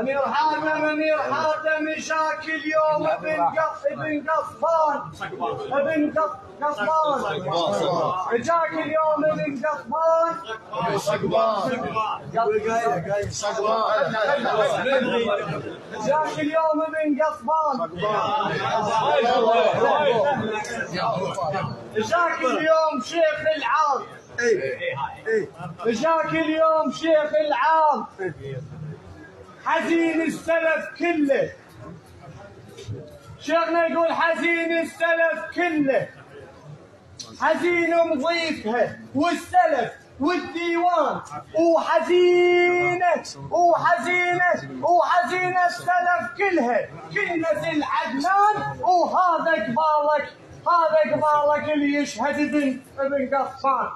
أمير حاتم جاك اليوم ابن قصبان جاك اليوم ابن قصبان جاك اليوم ابن قصبان جاك اليوم شيخ العام جاك اليوم شيخ العام حزين السلف كله. شيخنا يقول حزين السلف كله، حزين مضيفها والسلف والديوان وحزينة السلف كلها كلمة العدنان. وهذا قبالك اللي يشهد ابن قصبان.